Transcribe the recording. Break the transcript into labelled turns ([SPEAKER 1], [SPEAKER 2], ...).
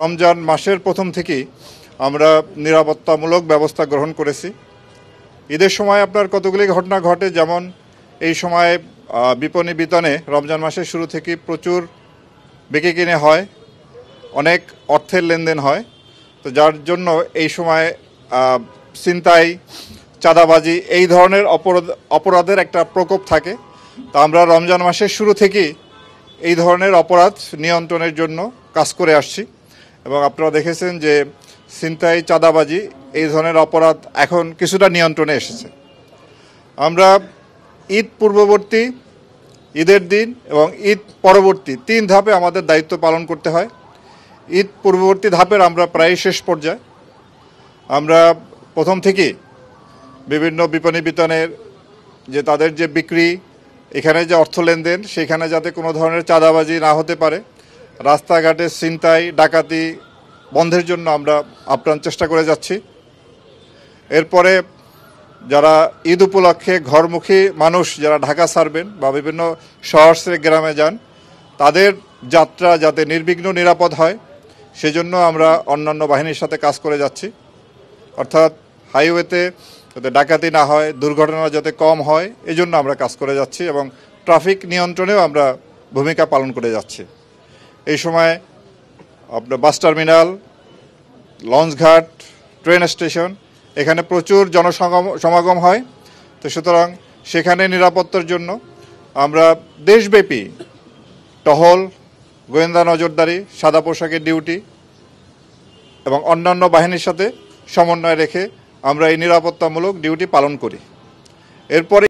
[SPEAKER 1] রমজান মাসের প্রথম থেকেই আমরা নিরাপত্তামূলক ব্যবস্থা গ্রহণ করেছি। ঈদের সময় আপনার কতগুলি ঘটনা ঘটে, যেমন এই সময় বিপণী বিতানে রমজান মাসের শুরু থেকে প্রচুর বিক্রি কিনে হয়, অনেক অর্থের লেনদেন হয়। তো যার জন্য এই সময় ছিনতাই, চাঁদাবাজি এই ধরনের অপরাধের একটা প্রকোপ থাকে। তো আমরা রমজান মাসের শুরু থেকেই এই ধরনের অপরাধ নিয়ন্ত্রণের জন্য কাজ করে আসছি এবং আপনারা দেখেছেন যে ছিনতাই, চাঁদাবাজি এই ধরনের অপরাধ এখন কিছুটা নিয়ন্ত্রণে এসেছে। আমরা ঈদ পূর্ববর্তী, ঈদের দিন এবং ঈদ পরবর্তী 3 ধাপে আমাদের দায়িত্ব পালন করতে হয়। ঈদ পূর্ববর্তী ধাপের আমরা প্রায় শেষ পর্যায়ে। আমরা প্রথম থেকেই বিভিন্ন বিপণী বিতানের যে তাদের যে বিক্রি, এখানে যে অর্থ লেনদেন, সেখানে যাতে কোনো ধরনের চাঁদাবাজি না হতে পারে, রাস্তাঘাটে ছিনতাই, ডাকাতি বন্ধের জন্য আমরা আপ্রাণ চেষ্টা করে যাচ্ছি। এরপরে যারা ঈদ উপলক্ষে ঘরমুখী মানুষ যারা ঢাকা ছাড়বেন বা বিভিন্ন শহর থেকে গ্রামে যান, তাদের যাত্রা যাতে নির্বিঘ্ন নিরাপদ হয় সেজন্য আমরা অন্যান্য বাহিনীর সাথে কাজ করে যাচ্ছি। অর্থাৎ হাইওয়েতে যাতে ডাকাতি না হয়, দুর্ঘটনা যাতে কম হয়, এজন্য আমরা কাজ করে যাচ্ছি এবং ট্রাফিক নিয়ন্ত্রণেও আমরা ভূমিকা পালন করে যাচ্ছি। এই সময় আপনার বাস টার্মিনাল, লঞ্চঘাট, ট্রেন স্টেশন, এখানে প্রচুর জনসমাগম হয়। তো সুতরাং সেখানে নিরাপত্তার জন্য আমরা দেশব্যাপী টহল, গোয়েন্দা নজরদারি, সাদা পোশাকের ডিউটি এবং অন্যান্য বাহিনীর সাথে সমন্বয় রেখে আমরা এই নিরাপত্তামূলক ডিউটি পালন করি। এরপরে